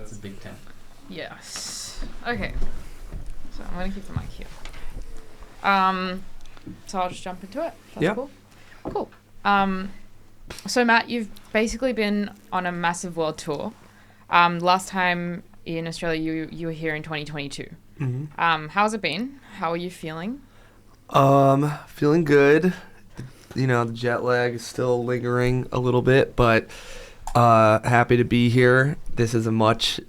It's a big tent. Yes. Okay. So I'm gonna keep the mic here. So I'll just jump into it. That's Yeah. cool. Cool. So Matt, you've basically been on a massive world tour. Last time in Australia, you were here in 2022. Mm-hmm. How's it been? How are you feeling? Feeling good. You know, the jet lag is still lingering a little bit, but happy to be here. This is a much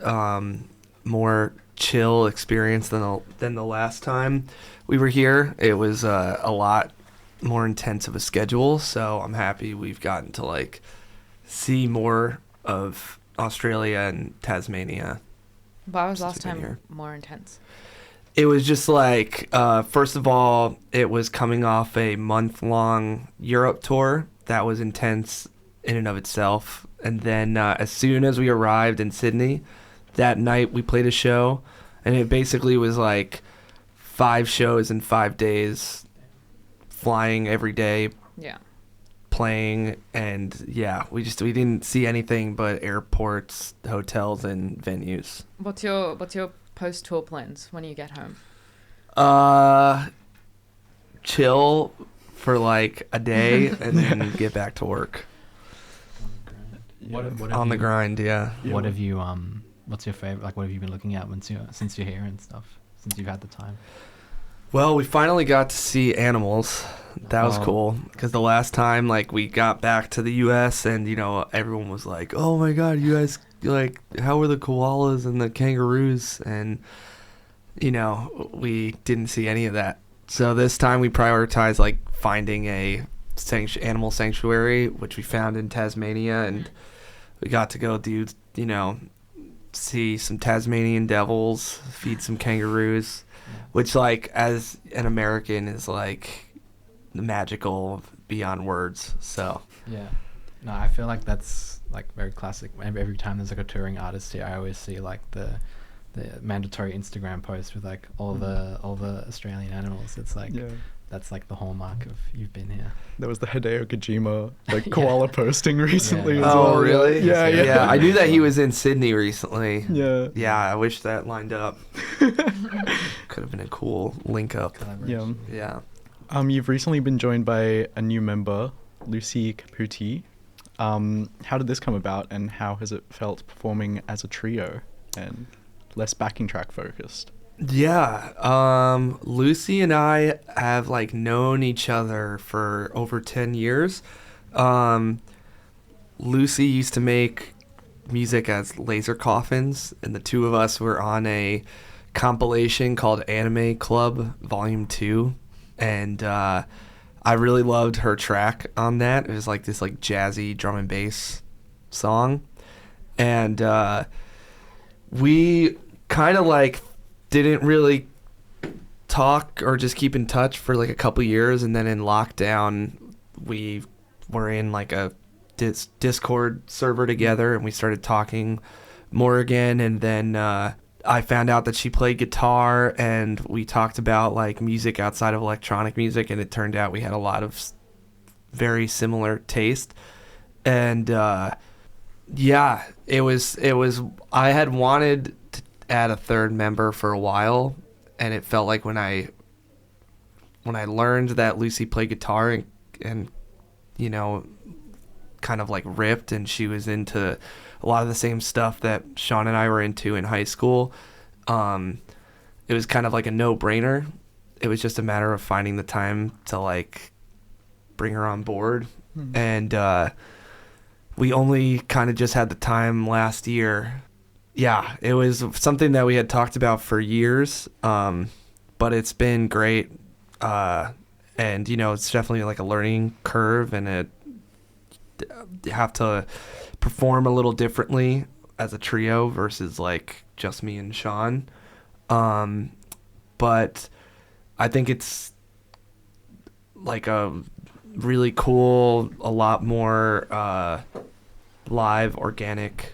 more chill experience than the last time we were here. It was a lot more intense of a schedule, so I'm happy we've gotten to like see more of Australia and Tasmania. Why was Since last we've been time here. more intense? It was just like, first of all, it was coming off a month-long Europe tour. That was intense in and of itself. And then as soon as we arrived in Sydney, that night we played a show. And it basically was like 5 shows in 5 days, flying every day, Yeah. playing. And yeah, we didn't see anything but airports, hotels, and venues. What's your post-tour plans when you get home? Chill for like a day and then get back to work. What have On the you- grind, yeah. What have you what's your favorite, like what have you been looking at since you're here and stuff, since you've had the time? Well, we finally got to see animals. That was Oh. cool because the last time like we got back to the US and you know everyone was like, "Oh my god, you guys like how were the koalas and the kangaroos?" And you know, we didn't see any of that. So this time we prioritized like finding a animal sanctuary, which we found in Tasmania, and we got to go do, you know, see some Tasmanian devils, feed some kangaroos, which like as an American is like magical beyond words. So Yeah. No, I feel like that's like very classic. Every time there's like a touring artist here, I always see like the mandatory Instagram post with like all the Australian animals. It's like that's like the hallmark of you've been here. There was the Hideo Kojima like Yeah. koala posting recently Yeah. as well. Oh really? Yeah, yeah. Yeah, I knew that he was in Sydney recently. Yeah. Yeah, I wish that lined up. Could have been a cool link up. Collaboration. Yeah. Yeah. You've recently been joined by a new member, Lucy Caputi. How did this come about, and how has it felt performing as a trio and less backing track focused? Yeah. Lucy and I have like known each other for over 10 years. Lucy used to make music as Laser Coffins, and the two of us were on a compilation called Anime Club Volume 2. And I really loved her track on that. It was like this like jazzy drum and bass song. And we kind of like didn't really talk or just keep in touch for like a couple years, and then in lockdown we were in like a Discord server together and we started talking more again, and then I found out that she played guitar and we talked about like music outside of electronic music, and it turned out we had a lot of very similar taste. And yeah, it was I had wanted to add a third member for a while, and it felt like when I learned that Lucy played guitar and you know kind of like ripped, and she was into a lot of the same stuff that Sean and I were into in high school, it was kind of like a no-brainer. It was just a matter of finding the time to like bring her on board. And we only kind of just had the time last year. Yeah, it was something that we had talked about for years, but it's been great. And, you know, it's definitely like a learning curve, and you have to perform a little differently as a trio versus like just me and Sean. But I think it's like a really cool, a lot more live, organic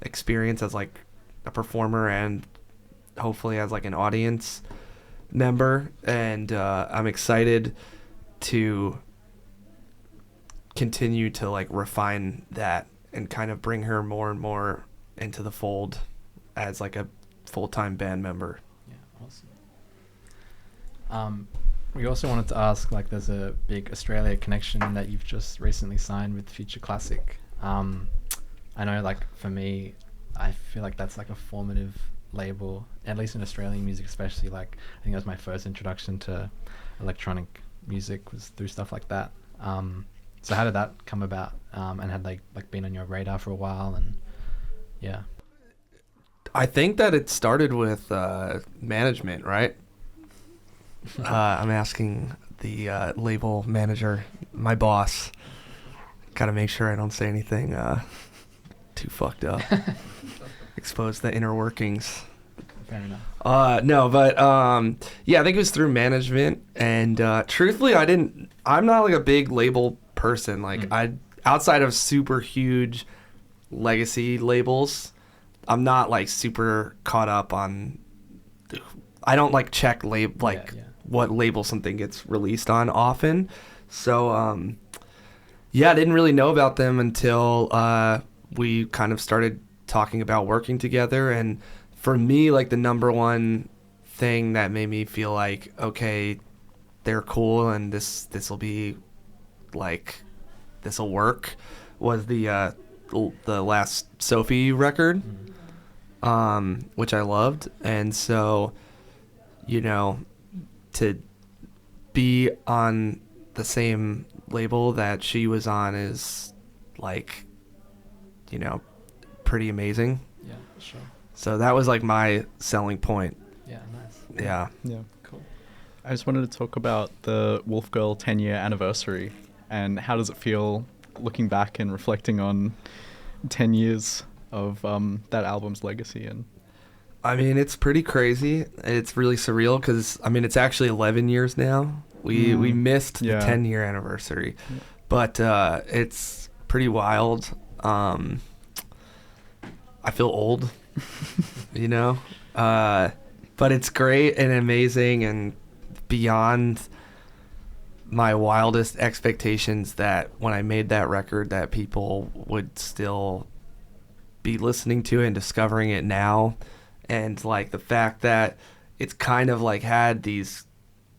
experience as like a performer and hopefully as like an audience member. And I'm excited to continue to like refine that and kind of bring her more and more into the fold as like a full-time band member. Yeah, awesome. We also wanted to ask, like, there's a big Australia connection that you've just recently signed with Future Classic. I know, like, for me, I feel like that's like a formative label, at least in Australian music especially. Like, I think that was my first introduction to electronic music, was through stuff like that. So how did that come about? And had they like been on your radar for a while? And yeah. I think that it started with management, right? I'm asking the label manager, my boss. Gotta make sure I don't say anything too fucked up. Expose the inner workings. Fair enough. No, but yeah, I think it was through management. And truthfully, I'm not like a big label person. Like outside of super huge legacy labels, I'm not like super caught up on. I don't like check what label something gets released on often. So yeah, I didn't really know about them until we kind of started talking about working together. And for me, like the number one thing that made me feel like, okay, they're cool and this will be like, this will work, was the last Sophie record, which I loved. And so, you know, to be on the same label that she was on is like, you know, pretty amazing. Yeah, sure. So that was like my selling point. Yeah, nice. Yeah. Yeah. Cool. I just wanted to talk about the Wolf Girl 10-year anniversary, and how does it feel looking back and reflecting on 10 years of that album's legacy? And I mean, it's pretty crazy. It's really surreal because, I mean, it's actually 11 years now. We missed the 10-year anniversary. Yeah. But it's pretty wild. I feel old, you know? But it's great and amazing and beyond my wildest expectations that when I made that record that people would still be listening to it and discovering it now. And like the fact that it's kind of like had these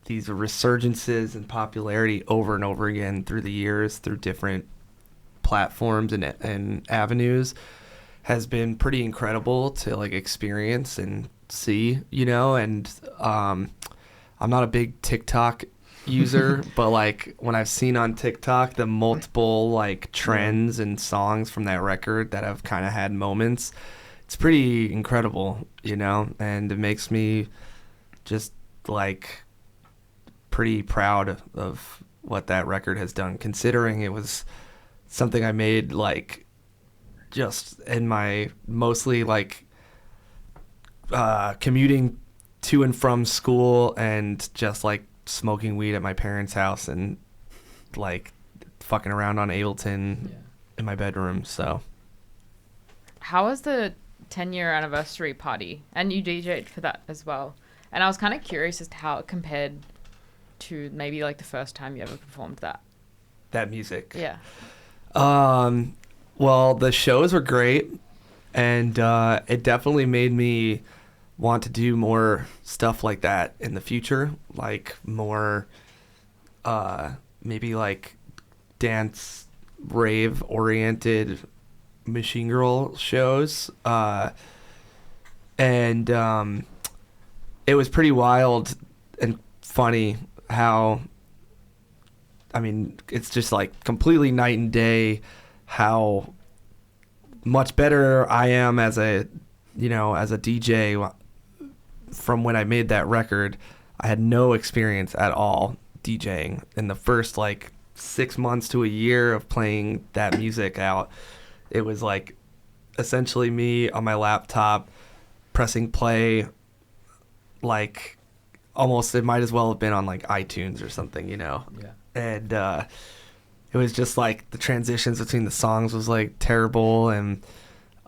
resurgences in popularity over and over again through the years, through different platforms and avenues, has been pretty incredible to like experience and see, you know. And I'm not a big TikTok user, but like when I've seen on TikTok the multiple like trends and songs from that record that have kind of had moments, it's pretty incredible, you know. And it makes me just like pretty proud of what that record has done, considering it was something I made like just in my mostly like commuting to and from school and just like smoking weed at my parents' house and like fucking around on Ableton in my bedroom. So how was the 10-year anniversary party? And you DJ'd for that as well. And I was kind of curious as to how it compared to maybe like the first time you ever performed that music. Yeah. Well, the shows were great, and it definitely made me want to do more stuff like that in the future, like more maybe like dance rave oriented Machine Girl shows, and it was pretty wild and funny how, I mean, it's just like completely night and day how much better I am as a DJ from when I made that record. I had no experience at all DJing in the first like 6 months to a year of playing that music out. It was like essentially me on my laptop pressing play, like almost, it might as well have been on like iTunes or something, you know. Yeah. And it was just like the transitions between the songs was like terrible, and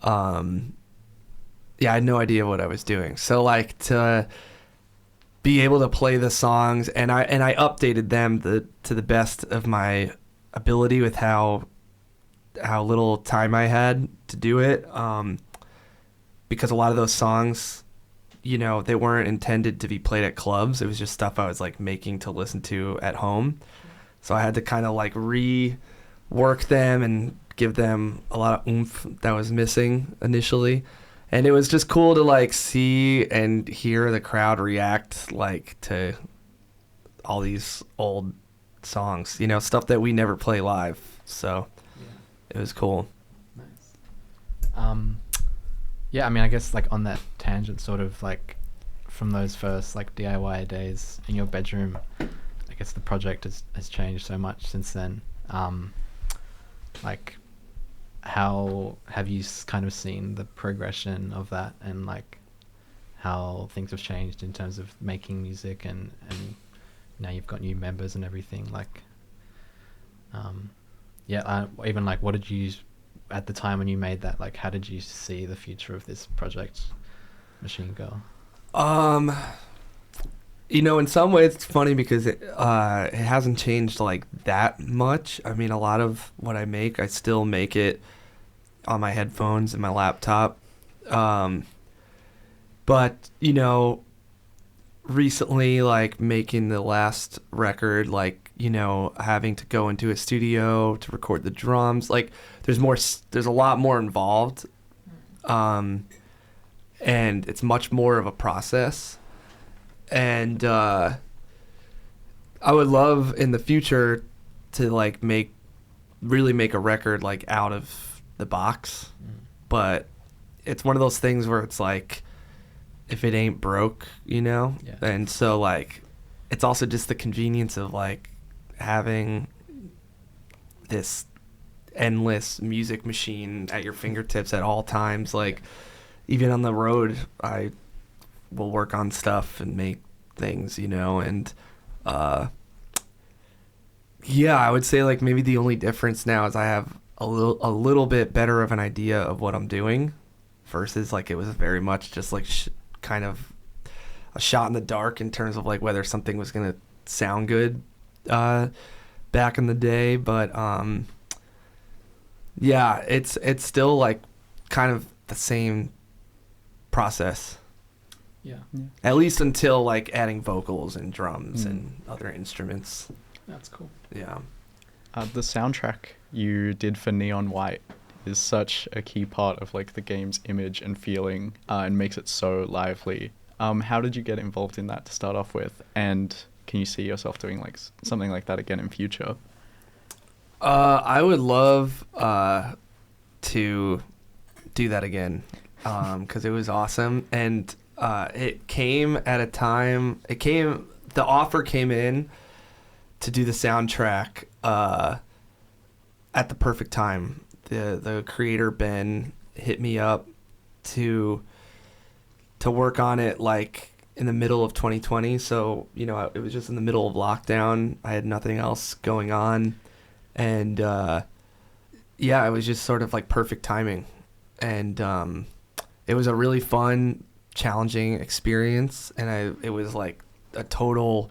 yeah, I had no idea what I was doing. So like to be able to play the songs, and I updated them to the best of my ability with how little time I had to do it. because a lot of those songs, you know, they weren't intended to be played at clubs. It was just stuff I was like making to listen to at home. So I had to kind of like rework them and give them a lot of oomph that was missing initially. And it was just cool to like see and hear the crowd react like to all these old songs, you know, stuff that we never play live. So it was cool. Nice. Yeah, I mean, I guess like on that tangent, sort of like from those first like DIY days in your bedroom, I guess the project has changed so much since then. Like, how have you kind of seen the progression of that, and like how things have changed in terms of making music, and now you've got new members and everything, like even like what did you, at the time when you made that, like how did you see the future of this project, Machine Girl? You know, in some ways it's funny because it hasn't changed like that much. I mean, a lot of what I make, I still make it on my headphones and my laptop. But, you know, recently, like making the last record, like, you know, having to go into a studio to record the drums, like there's a lot more involved. And it's much more of a process. And I would love in the future to like really make a record like out of the box. But it's one of those things where it's like, if it ain't broke, you know? Yeah. And so like it's also just the convenience of like having this endless music machine at your fingertips at all times. Like even on the road, I will work on stuff and make things, you know? And yeah, I would say like maybe the only difference now is I have a little bit better of an idea of what I'm doing versus like it was very much just like kind of a shot in the dark in terms of like whether something was going to sound good back in the day. But yeah, it's still like kind of the same process. Yeah. At least until like adding vocals and drums and other instruments. That's cool. Yeah. The soundtrack you did for Neon White is such a key part of like the game's image and feeling, and makes it so lively. How did you get involved in that to start off with, and can you see yourself doing like something like that again in future? I would love to do that again, because it was awesome. And it came at a time, the offer came in to do the soundtrack at the perfect time. The creator, Ben, hit me up to work on it like in the middle of 2020. So, you know, it was just in the middle of lockdown. I had nothing else going on. And yeah, it was just sort of like perfect timing. And it was a really fun, challenging experience. And it was like a total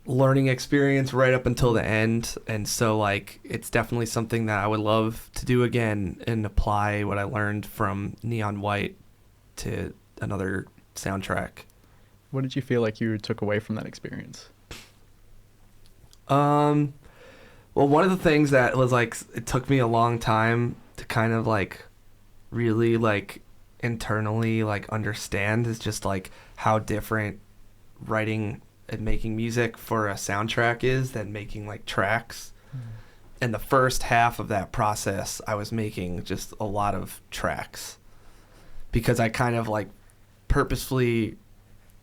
learning experience right up until the end. And so like it's definitely something that I would love to do again and apply what I learned from Neon White to another soundtrack. What did you feel like you took away from that experience? Well, one of the things that was like, it took me a long time to kind of like really like internally like understand is just like how different writing and making music for a soundtrack is than making like tracks. And the first half of that process, I was making just a lot of tracks because I kind of like purposefully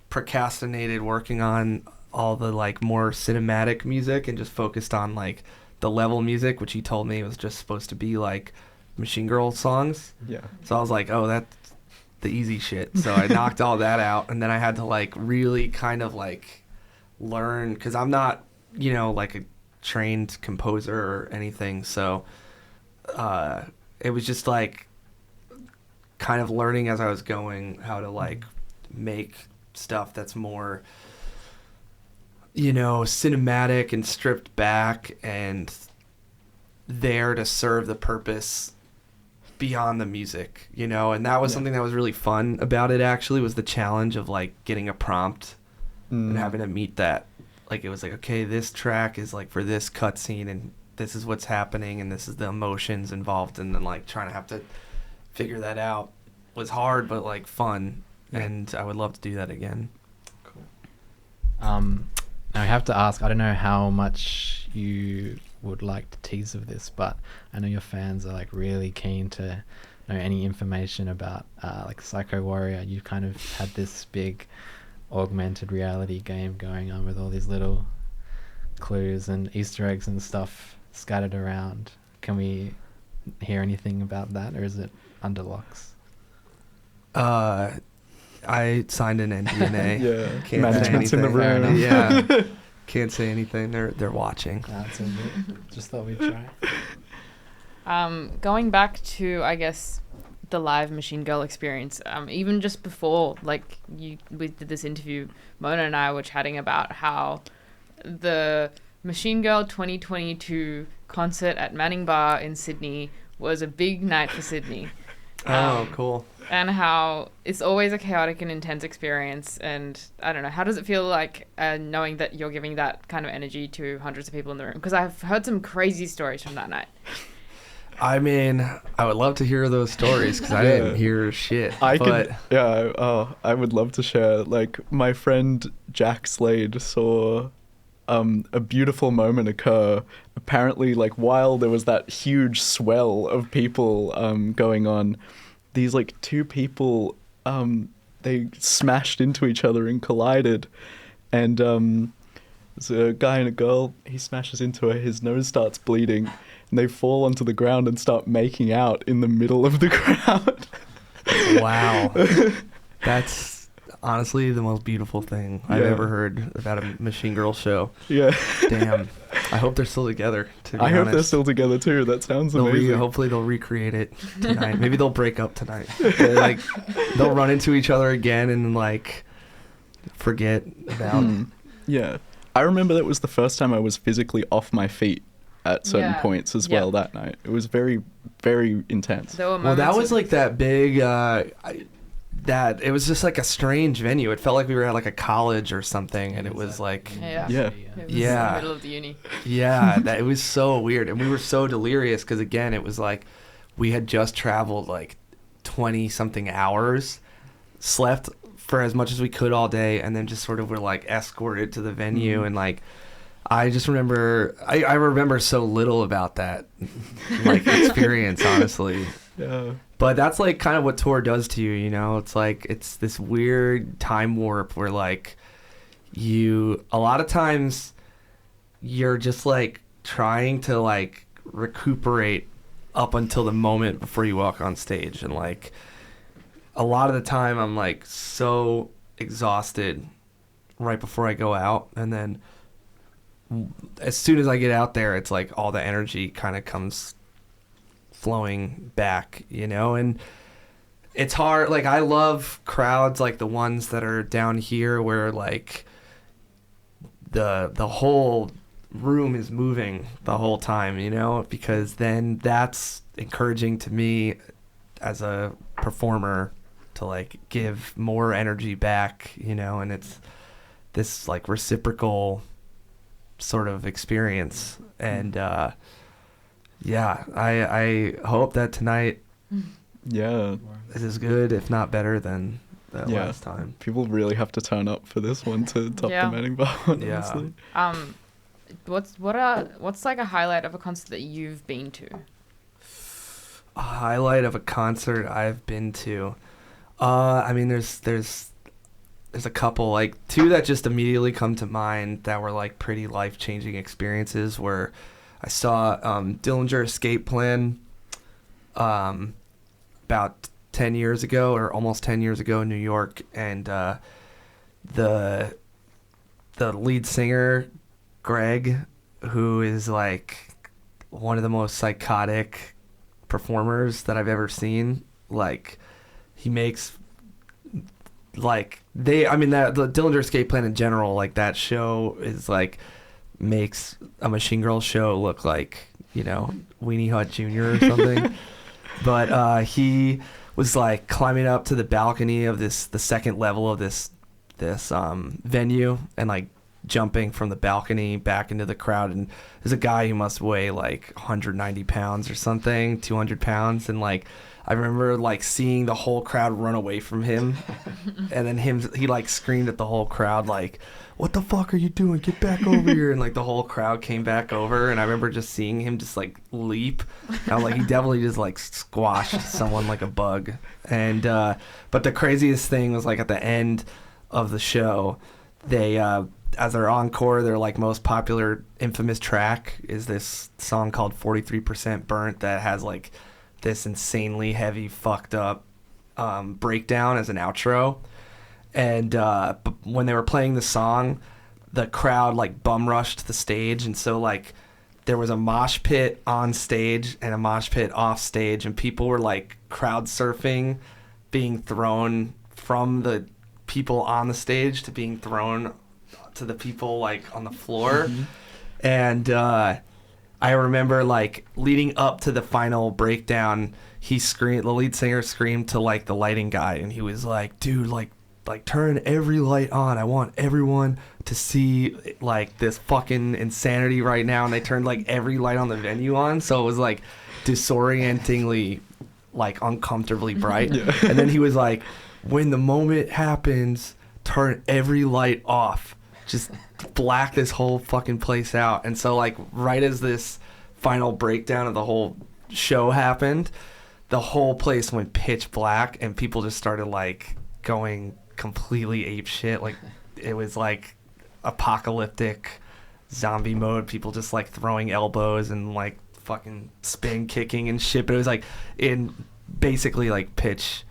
procrastinated working on all the like more cinematic music and just focused on like the level music, which he told me was just supposed to be like Machine Girl songs. Yeah. So I was like, oh, that's the easy shit. So I knocked all that out, and then I had to like really kind of like learn, because I'm not, you know, like a trained composer or anything. So it was just like kind of learning as I was going how to like make stuff that's more, you know, cinematic and stripped back and there to serve the purpose beyond the music, you know, and that was something that was really fun about it. Actually, was the challenge of like getting a prompt and having to meet that. Like it was like, okay, this track is like for this cutscene, and this is what's happening, and this is the emotions involved, and then like trying to have to figure that out was hard, but like fun, and I would love to do that again. Cool. Now I have to ask, I don't know how much you would like to tease of this, but I know your fans are like really keen to know any information about like Psycho Warrior. You kind of had this big augmented reality game going on with all these little clues and Easter eggs and stuff scattered around. Can we hear anything about that, or is it under locks? I signed an NDA. Yeah, Can't management's say in the anything. room. Yeah, can't say anything. They're watching. That's all good. Just thought we'd try. Going back to, I guess, the live Machine Girl experience, even just before, like, we did this interview, Mona and I were chatting about how the Machine Girl 2022 concert at Manning Bar in Sydney was a big night for Sydney. Oh, cool. And how it's always a chaotic and intense experience. And I don't know, how does it feel like knowing that you're giving that kind of energy to hundreds of people in the room? Because I've heard some crazy stories from that night. I mean, I would love to hear those stories because I didn't hear shit. I would love to share. Like, my friend Jack Slade saw a beautiful moment occur. Apparently, like, while there was that huge swell of people going on, these like two people they smashed into each other and collided, and there's a guy and a girl. He smashes into her, his nose starts bleeding, and they fall onto the ground and start making out in the middle of the crowd. Wow. That's honestly the most beautiful thing I've ever heard about a Machine Girl show. Yeah. Damn. I hope they're still together, to be I hope they're honest. still together too. That sounds amazing. Hopefully they'll recreate it tonight. Maybe they'll break up tonight. They'll run into each other again and like forget about Yeah. I remember that was the first time I was physically off my feet at certain points as well that night. It was very, very intense. There were Well, that moments was like that big that it was just like a strange venue. It felt like we were at like a college or something, and it was like Yeah. Yeah. It was Yeah. in the middle of the uni. yeah, that it was so weird, and we were so delirious because again, it was like we had just traveled like 20 something hours, slept for as much as we could all day, and then just sort of were like escorted to the venue, and like I just remember I remember so little about that like experience, honestly. Yeah. But that's like kind of what tour does to you, you know? It's like it's this weird time warp where like a lot of times you're just like trying to like recuperate up until the moment before you walk on stage, and like a lot of the time I'm like so exhausted right before I go out, and then as soon as I get out there, it's like all the energy kind of comes flowing back, you know? And it's hard. Like, I love crowds like the ones that are down here where like the whole room is moving the whole time, you know? Because then that's encouraging to me as a performer to like give more energy back, you know? And it's this like reciprocal sort of experience. And yeah, I hope that tonight is as good, if not better, than the last time. People really have to turn up for this one to top the Manning Bar one, honestly. What's like a highlight of a concert that you've been to? A highlight of a concert I've been to. I mean, there's a couple, like two that just immediately come to mind that were like pretty life-changing experiences. Where I saw Dillinger Escape Plan about 10 years ago, or almost 10 years ago in New York, and the lead singer, Greg, who is like one of the most psychotic performers that I've ever seen. Like, he makes like the Dillinger Escape Plan in general, like that show is like makes a Machine Girl show look like, you know, Weenie Hut Jr. or something. But he was like climbing up to the balcony of the second level of this venue, and like jumping from the balcony back into the crowd. And there's a guy who must weigh like 190 pounds or something, 200 pounds, and like I remember like seeing the whole crowd run away from him, and then he like screamed at the whole crowd like, "What the fuck are you doing? Get back over here!" And like the whole crowd came back over, and I remember just seeing him just like leap. And I was like, he definitely just like squashed someone like a bug. And but the craziest thing was like at the end of the show, they as their encore, their like most popular infamous track is this song called 43% Burnt that has like this insanely heavy fucked up breakdown as an outro. And when they were playing the song, the crowd like bum rushed the stage, and so like there was a mosh pit on stage and a mosh pit off stage, and people were like crowd surfing, being thrown from the people on the stage to being thrown to the people like on the floor. Mm-hmm. And I remember like leading up to the final breakdown, the lead singer screamed to like the lighting guy, and he was like, "Dude, like turn every light on. I want everyone to see like this fucking insanity right now." And they turned like every light on the venue on, so it was like disorientingly like uncomfortably bright. Yeah. And then he was like, "When the moment happens, turn every light off. Just black this whole fucking place out." And so like right as this final breakdown of the whole show happened, the whole place went pitch black, and people just started like going completely ape shit. Like it was like apocalyptic zombie mode. People just like throwing elbows and like fucking spin kicking and shit. But it was like in basically like pitch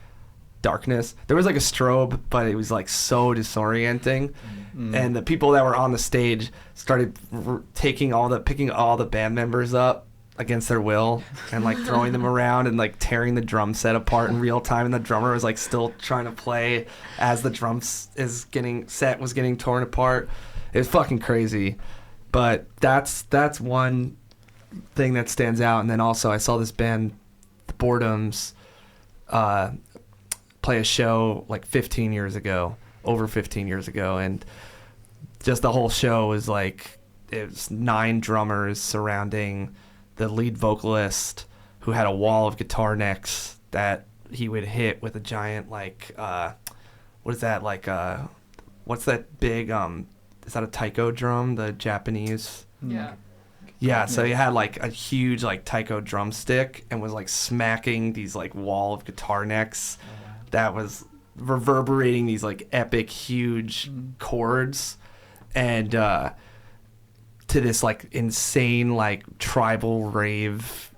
darkness. There was like a strobe, but it was like so disorienting. And the people that were on the stage started picking all the band members up against their will and like throwing them around and like tearing the drum set apart in real time, and the drummer was like still trying to play as the drums was getting torn apart. It was fucking crazy. But that's one thing that stands out. And then also I saw this band, the Boredoms, play a show like over 15 years ago, and just the whole show was like, it was 9 drummers surrounding the lead vocalist, who had a wall of guitar necks that he would hit with a giant like what's that big is that a taiko drum, the Japanese? Yeah, so he had like a huge like taiko drumstick and was like smacking these like wall of guitar necks that was reverberating these like epic huge chords, and to this like insane like tribal rave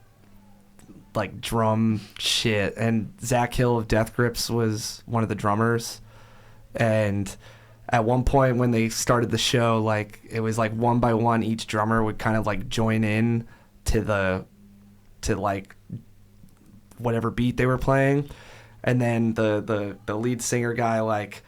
like drum shit. And Zach Hill of Death Grips was one of the drummers, and at one point when they started the show, like it was like one by one each drummer would kind of like join in to like whatever beat they were playing. And then the lead singer guy, like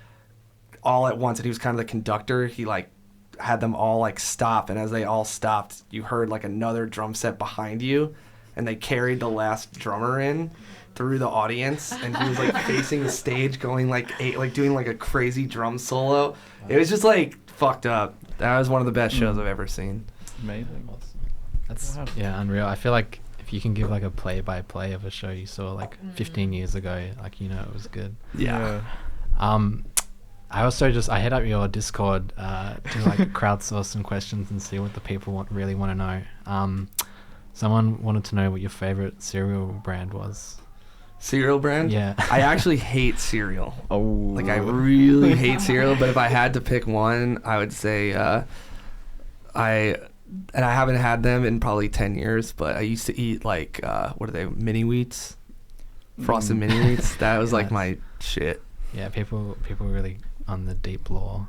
all at once, and he was kind of the conductor, he like had them all like stop, and as they all stopped, you heard like another drum set behind you, and they carried the last drummer in through the audience, and he was like facing the stage going like doing like a crazy drum solo. It was just like fucked up. That was one of the best shows I've ever seen. Amazing. That's unreal. I feel like if you can give like a play-by-play of a show you saw like 15 years ago, like, you know, it was good. Yeah. I also I hit up your Discord to like crowdsource some questions and see what the people really want to know. Someone wanted to know what your favorite cereal brand was. Cereal brand? Yeah. I actually hate cereal. Oh. Like I really hate cereal, but if I had to pick one, I would say I haven't had them in probably 10 years, but I used to eat like what are they, mini wheats? Frosted mini wheats. That was like my shit. Yeah, people were really on the deep lore.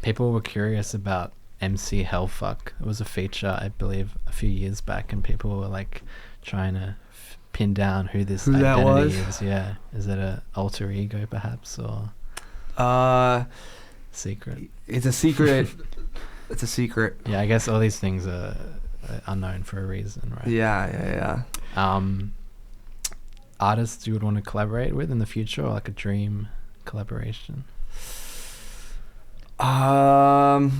People were curious about MC Hellfuck. It was a feature, I believe, a few years back, and people were like trying to pin down who this identity is. Yeah, is it a alter ego perhaps, or secret? It's a secret. It's a secret. Yeah, I guess all these things are unknown for a reason, right? Yeah. Artists you would want to collaborate with in the future, or like a dream collaboration? I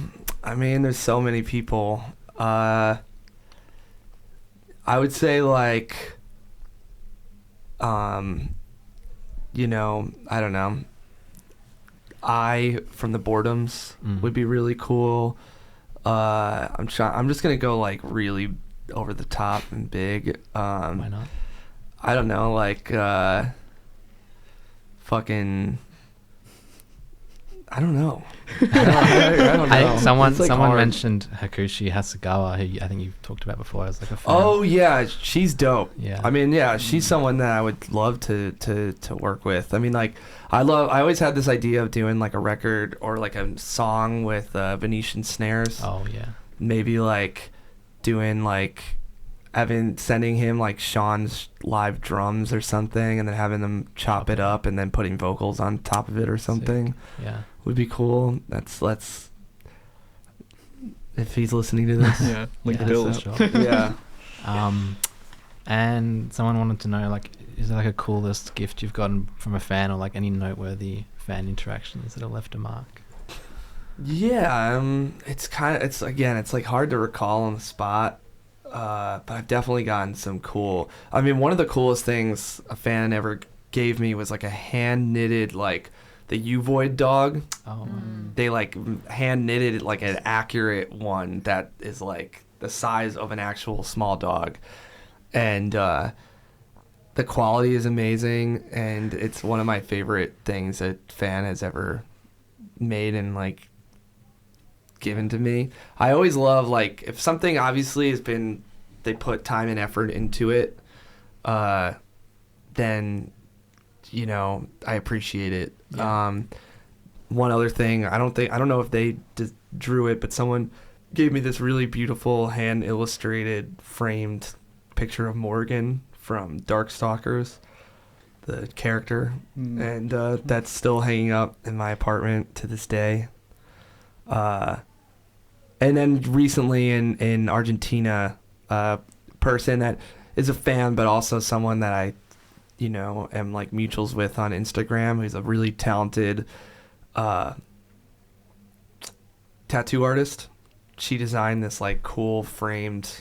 mean, there's so many people. I would say like, you know, I don't know. I from the Boredoms would be really cool. I'm just gonna go like really over the top and big. Why not? I don't know, like fucking. I don't know. I don't know. I think someone It's, like, someone hard. mentioned Hakushi Hasegawa, who I think you've talked about before as like a fan. Oh yeah, she's dope. Yeah. I mean, yeah, she's someone that I would love to work with. I mean, like, I always had this idea of doing like a record or like a song with Venetian snares. Oh yeah. Maybe like doing like sending him like Sean's live drums or something, and then having them chop it up and then putting vocals on top of it or something. Yeah. Would be cool. Let's if he's listening to this. Yeah, link Yeah, Bill. for sure. Yeah. And someone wanted to know, like, is there like a coolest gift you've gotten from a fan, or like any noteworthy fan interactions that have left a mark? Yeah, it's like hard to recall on the spot, but I've definitely gotten some cool. I mean, one of the coolest things a fan ever gave me was like a hand knitted like the Uvoid dog. Oh, They like hand knitted like an accurate one that is like the size of an actual small dog, and the quality is amazing, and it's one of my favorite things a fan has ever made and like given to me. I always love like if something obviously they put time and effort into it, then you know I appreciate it. Yeah. One other thing, I don't know if they drew it, but someone gave me this really beautiful hand illustrated framed picture of Morgan from Darkstalkers, the character, and that's still hanging up in my apartment to this day. And then recently in Argentina, a person that is a fan but also someone that I, you know, am like mutuals with on Instagram, who's a really talented tattoo artist. She designed this like cool framed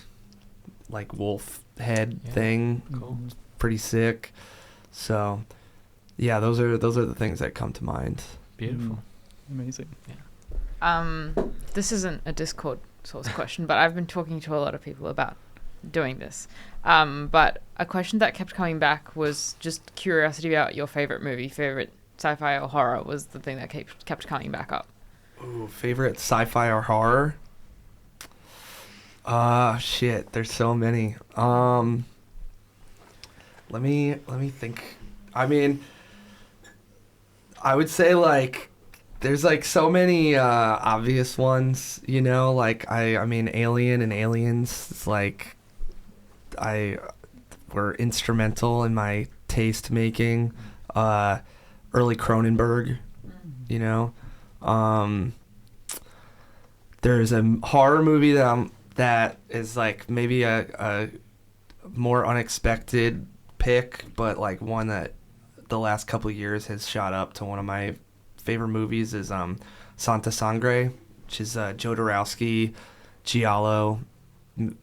like wolf head thing. cool. Pretty sick. So yeah, those are the things that come to mind. Beautiful. Amazing. This isn't a Discord source question, but I've been talking to a lot of people about doing this. But a question that kept coming back was just curiosity about your favorite movie, favorite sci-fi or horror was the thing that kept coming back up. Ooh, favorite sci-fi or horror? Shit, there's so many. Let me think. I mean, I would say like there's like so many obvious ones, you know, like I mean Alien and Aliens, it's like were instrumental in my taste making. Early Cronenberg, you know. There's a horror movie that is like maybe a more unexpected pick, but like one that the last couple of years has shot up to one of my favorite movies is Santa Sangre, which is Jodorowsky Giallo,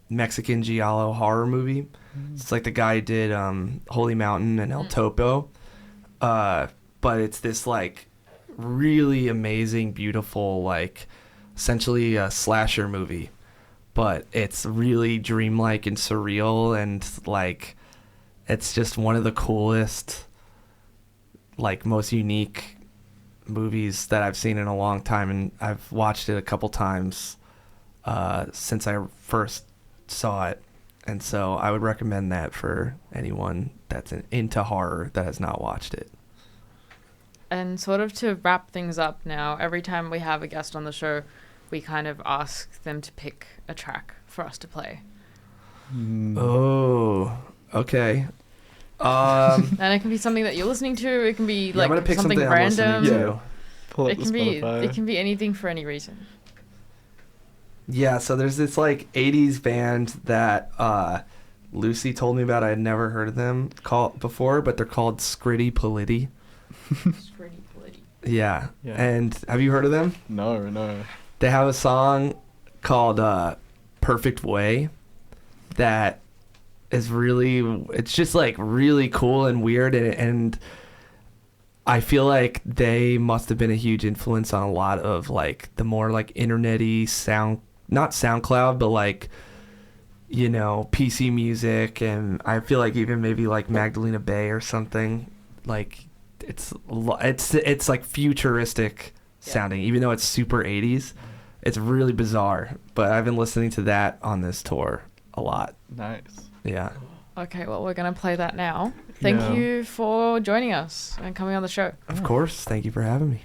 Mexican Giallo horror movie. It's like the guy who did Holy Mountain and El Topo, but it's this like really amazing, beautiful, like essentially a slasher movie, but it's really dreamlike and surreal, and like it's just one of the coolest, like most unique movies that I've seen in a long time, and I've watched it a couple times since I first saw it, and so I would recommend that for anyone that's into horror that has not watched it. And sort of to wrap things up now, every time we have a guest on the show, we kind of ask them to pick a track for us to play. Oh, okay. And it can be something that you're listening to. It can be I'm gonna like pick something I'm random. listening to. Pull up It the can be Spotify. it can be anything for any reason. Yeah, so there's this like 80s band that Lucy told me about. I had never heard of them before, but they're called Scritty Polity. Pretty bloody. Yeah. Yeah. And have you heard of them? No. They have a song called Perfect Way that is really, it's just like really cool and weird, and I feel like they must have been a huge influence on a lot of like the more like internet-y sound, not SoundCloud, but like, you know, PC music, and I feel like even maybe like Magdalena Bay or something. Like it's like futuristic sounding, even though it's super 80s. It's really bizarre, but I've been listening to that on this tour a lot. Nice. Yeah. Okay, well, we're going to play that now. Thank Yeah. you for joining us and coming on the show. Of course. Thank you for having me.